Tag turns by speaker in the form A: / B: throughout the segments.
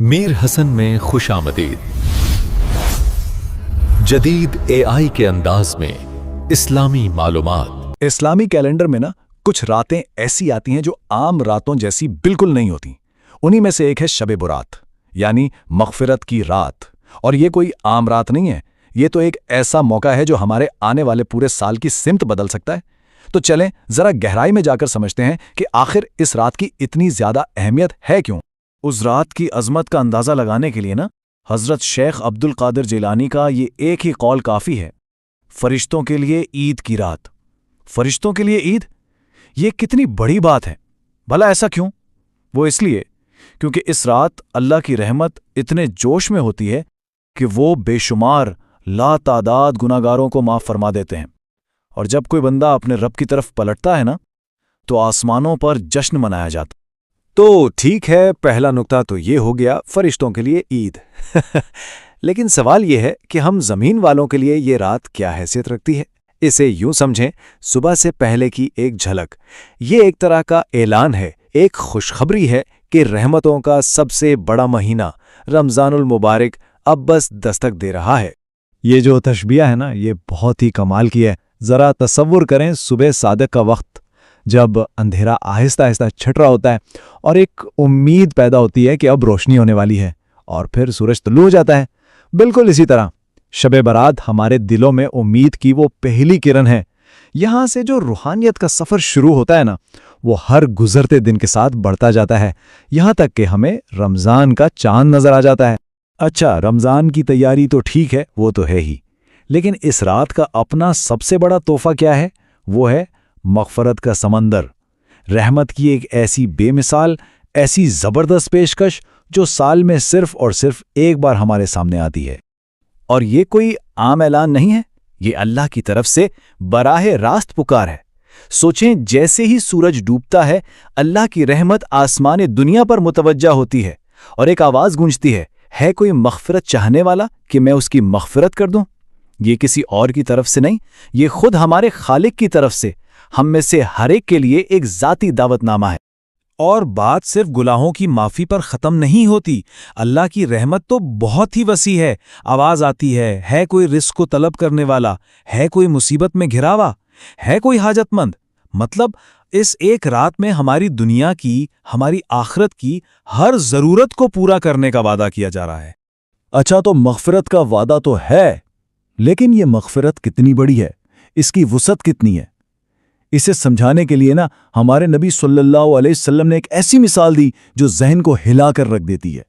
A: میر حسن میں خوش آمدید۔ جدید AI کے انداز میں اسلامی معلومات۔
B: اسلامی کیلنڈر میں کچھ راتیں ایسی آتی ہیں جو عام راتوں جیسی بالکل نہیں ہوتی۔ انہی میں سے ایک ہے شب برات، یعنی مغفرت کی رات۔ اور یہ کوئی عام رات نہیں ہے، یہ تو ایک ایسا موقع ہے جو ہمارے آنے والے پورے سال کی سمت بدل سکتا ہے۔ تو چلیں ذرا گہرائی میں جا کر سمجھتے ہیں کہ آخر اس رات کی اتنی زیادہ اہمیت ہے کیوں۔ اس رات کی عظمت کا اندازہ لگانے کے لیے حضرت شیخ عبد القادر جیلانی کا یہ ایک ہی قول کافی ہے: فرشتوں کے لیے عید کی رات۔ فرشتوں کے لیے عید، یہ کتنی بڑی بات ہے۔ بھلا ایسا کیوں؟ وہ اس لیے کیونکہ اس رات اللہ کی رحمت اتنے جوش میں ہوتی ہے کہ وہ بے شمار لا تعداد گناہگاروں کو معاف فرما دیتے ہیں۔ اور جب کوئی بندہ اپنے رب کی طرف پلٹتا ہے تو آسمانوں پر جشن منایا جاتا۔ تو ٹھیک ہے، پہلا نقطہ تو یہ ہو گیا فرشتوں کے لیے عید۔ لیکن سوال یہ ہے کہ ہم زمین والوں کے لیے یہ رات کیا حیثیت رکھتی ہے؟ اسے یوں سمجھیں، صبح سے پہلے کی ایک جھلک۔ یہ ایک طرح کا اعلان ہے، ایک خوشخبری ہے کہ رحمتوں کا سب سے بڑا مہینہ رمضان المبارک اب بس دستک دے رہا ہے۔ یہ جو تشبیہ ہے یہ بہت ہی کمال کی ہے۔ ذرا تصور کریں صبح صادق کا وقت، جب اندھیرا آہستہ آہستہ چھٹ رہا ہوتا ہے اور ایک امید پیدا ہوتی ہے کہ اب روشنی ہونے والی ہے، اور پھر سورج طلوع ہو جاتا ہے۔ بالکل اسی طرح شب برات ہمارے دلوں میں امید کی وہ پہلی کرن ہے۔ یہاں سے جو روحانیت کا سفر شروع ہوتا ہے وہ ہر گزرتے دن کے ساتھ بڑھتا جاتا ہے، یہاں تک کہ ہمیں رمضان کا چاند نظر آ جاتا ہے۔ اچھا، رمضان کی تیاری تو ٹھیک ہے، وہ تو ہے ہی، لیکن اس رات کا اپنا سب سے بڑا تحفہ کیا ہے؟ وہ ہے مغفرت کا سمندر، رحمت کی ایک ایسی بے مثال، ایسی زبردست پیشکش جو سال میں صرف اور صرف ایک بار ہمارے سامنے آتی ہے۔ اور یہ کوئی عام اعلان نہیں ہے، یہ اللہ کی طرف سے براہ راست پکار ہے۔ سوچیں، جیسے ہی سورج ڈوبتا ہے، اللہ کی رحمت آسمان دنیا پر متوجہ ہوتی ہے اور ایک آواز گونجتی ہے کوئی مغفرت چاہنے والا کہ میں اس کی مغفرت کر دوں؟ یہ کسی اور کی طرف سے نہیں، یہ خود ہمارے خالق کی طرف سے ہم میں سے ہر ایک کے لیے ایک ذاتی دعوت نامہ ہے۔ اور بات صرف گناہوں کی معافی پر ختم نہیں ہوتی، اللہ کی رحمت تو بہت ہی وسیع ہے۔ آواز آتی ہے کوئی رزق کو طلب کرنے والا، ہے کوئی مصیبت میں گھرا ہوا، ہے کوئی حاجت مند۔ مطلب اس ایک رات میں ہماری دنیا کی، ہماری آخرت کی ہر ضرورت کو پورا کرنے کا وعدہ کیا جا رہا ہے۔ اچھا، تو مغفرت کا وعدہ تو ہے، لیکن یہ مغفرت کتنی بڑی ہے، اس کی وسعت کتنی ہے؟ اسے سمجھانے کے لیے ہمارے نبی صلی اللہ علیہ وسلم نے ایک ایسی مثال دی جو ذہن کو ہلا کر رکھ دیتی ہے۔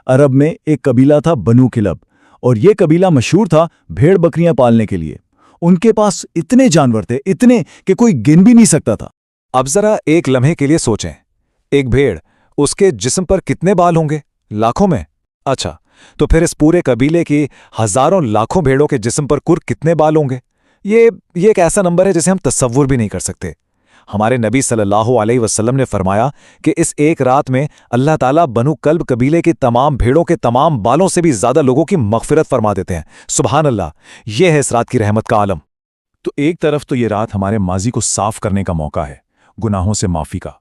B: عرب میں ایک قبیلہ تھا بنو کلب، اور یہ قبیلہ مشہور تھا بھیڑ بکریاں پالنے کے لیے۔ ان کے پاس اتنے جانور تھے، اتنے کہ کوئی گن بھی نہیں سکتا تھا۔ اب ذرا ایک لمحے کے لیے سوچیں، ایک بھیڑ، اس کے جسم پر کتنے بال ہوں گے؟ لاکھوں میں۔ اچھا، تو پھر اس پورے قبیلے کی ہزاروں لاکھوں بھیڑوں کے جسم پر کل کتنے بال ہوں گے؟ یہ ایک ایسا نمبر ہے جسے ہم تصور بھی نہیں کر سکتے۔ ہمارے نبی صلی اللہ علیہ وسلم نے فرمایا کہ اس ایک رات میں اللہ تعالیٰ بنو کلب قبیلے کی تمام بھیڑوں کے تمام بالوں سے بھی زیادہ لوگوں کی مغفرت فرما دیتے ہیں۔ سبحان اللہ، یہ ہے اس رات کی رحمت کا عالم۔ تو ایک طرف تو یہ رات ہمارے ماضی کو صاف کرنے کا موقع ہے، گناہوں سے معافی کا،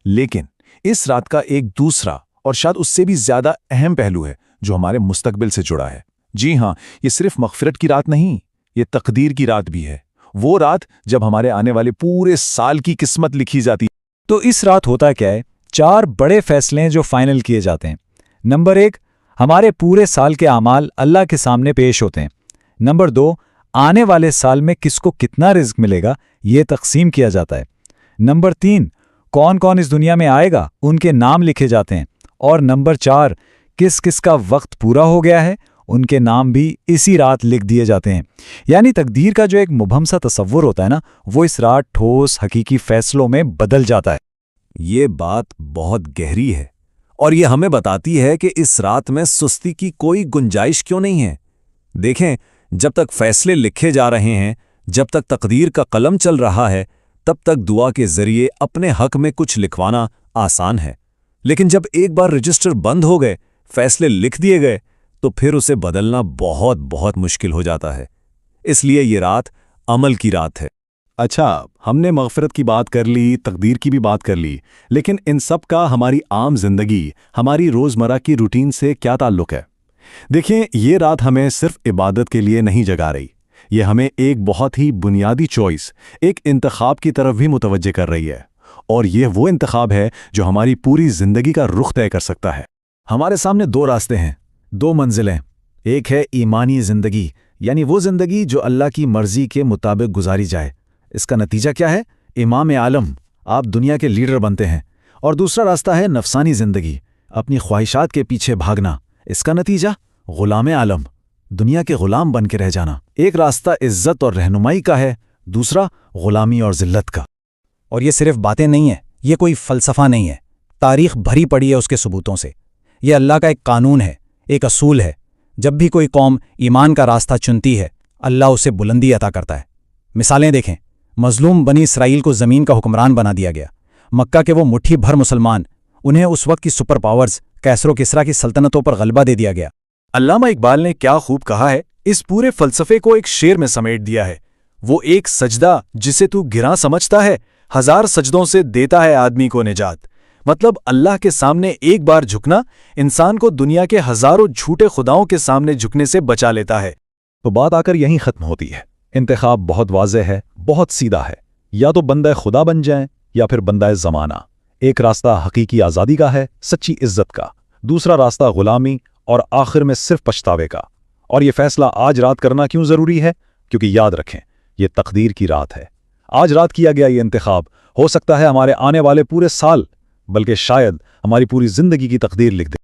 B: لیکن اس رات کا ایک دوسرا اور شاید اس سے بھی زیادہ اہم پہلو ہے جو ہمارے مستقبل سے جڑا ہے۔ جی ہاں، یہ صرف مغفرت کی رات نہیں، یہ تقدیر کی رات بھی ہے، وہ رات جب ہمارے آنے والے پورے سال کی قسمت لکھی جاتی۔ تو اس رات ہوتا کیا ہے؟ 4 بڑے فیصلے جو فائنل کیے جاتے ہیں۔ نمبر 1، ہمارے پورے سال کے اعمال اللہ کے سامنے پیش ہوتے ہیں۔ نمبر 2، آنے والے سال میں کس کو کتنا رزق ملے گا یہ تقسیم کیا جاتا ہے۔ نمبر 3، کون کون اس دنیا میں آئے گا ان کے نام لکھے جاتے ہیں۔ اور نمبر 4، کس کس کا وقت پورا ہو گیا ہے ان کے نام بھی اسی رات لکھ دیے جاتے ہیں۔ یعنی تقدیر کا جو ایک مبہم سا تصور ہوتا ہے وہ اس رات ٹھوس حقیقی فیصلوں میں بدل جاتا ہے۔ یہ بات بہت گہری ہے، اور یہ ہمیں بتاتی ہے کہ اس رات میں سستی کی کوئی گنجائش کیوں نہیں ہے۔ دیکھیں، جب تک فیصلے لکھے جا رہے ہیں، جب تک تقدیر کا قلم چل رہا ہے، تب تک دعا کے ذریعے اپنے حق میں کچھ لکھوانا آسان ہے۔ لیکن جب ایک بار رجسٹر بند ہو گئے، فیصلے لکھ دیے گئے، تو پھر اسے بدلنا بہت مشکل ہو جاتا ہے۔ اس لیے یہ رات عمل کی رات ہے۔ اچھا، ہم نے مغفرت کی بات کر لی، تقدیر کی بھی بات کر لی، لیکن ان سب کا ہماری عام زندگی، ہماری روزمرہ کی روٹین سے کیا تعلق ہے؟ دیکھیں، یہ رات ہمیں صرف عبادت کے لیے نہیں جگا رہی، یہ ہمیں ایک بہت ہی بنیادی چوائس، ایک انتخاب کی طرف بھی متوجہ کر رہی ہے، اور یہ وہ انتخاب ہے جو ہماری پوری زندگی کا رخ طے کر سکتا ہے۔ ہمارے سامنے دو راستے ہیں، دو منزلیں۔ ایک ہے ایمانی زندگی، یعنی وہ زندگی جو اللہ کی مرضی کے مطابق گزاری جائے۔ اس کا نتیجہ کیا ہے؟ امام عالم، آپ دنیا کے لیڈر بنتے ہیں۔ اور دوسرا راستہ ہے نفسانی زندگی، اپنی خواہشات کے پیچھے بھاگنا۔ اس کا نتیجہ غلام عالم، دنیا کے غلام بن کے رہ جانا۔ ایک راستہ عزت اور رہنمائی کا ہے، دوسرا غلامی اور ذلت کا۔
C: اور یہ صرف باتیں نہیں ہیں، یہ کوئی فلسفہ نہیں ہے، تاریخ بھری پڑی ہے اس کے ثبوتوں سے۔ یہ اللہ کا ایک قانون ہے، ایک اصول ہے۔ جب بھی کوئی قوم ایمان کا راستہ چنتی ہے، اللہ اسے بلندی عطا کرتا ہے۔ مثالیں دیکھیں، مظلوم بنی اسرائیل کو زمین کا حکمران بنا دیا گیا۔ مکہ کے وہ مٹھی بھر مسلمان، انہیں اس وقت کی سپر پاورز کیسر و کسریٰ کی سلطنتوں پر غلبہ دے دیا گیا۔
B: علامہ اقبال نے کیا خوب کہا ہے، اس پورے فلسفے کو ایک شعر میں سمیٹ دیا ہے۔ وہ ایک سجدہ جسے تو گراں سمجھتا ہے، ہزار سجدوں سے دیتا ہے آدمی کو نجات۔ مطلب اللہ کے سامنے ایک بار جھکنا انسان کو دنیا کے ہزاروں جھوٹے خداؤں کے سامنے جھکنے سے بچا لیتا ہے۔ تو بات آ کر یہیں ختم ہوتی ہے۔ انتخاب بہت واضح ہے، بہت سیدھا ہے، یا تو بندہ خدا بن جائیں یا پھر بندہ زمانہ۔ ایک راستہ حقیقی آزادی کا ہے، سچی عزت کا، دوسرا راستہ غلامی اور آخر میں صرف پچھتاوے کا۔ اور یہ فیصلہ آج رات کرنا کیوں ضروری ہے؟ کیونکہ یاد رکھیں، یہ تقدیر کی رات ہے۔ آج رات کیا گیا یہ انتخاب ہو سکتا ہے ہمارے آنے والے پورے سال، بلکہ شاید ہماری پوری زندگی کی تقدیر لکھ دے۔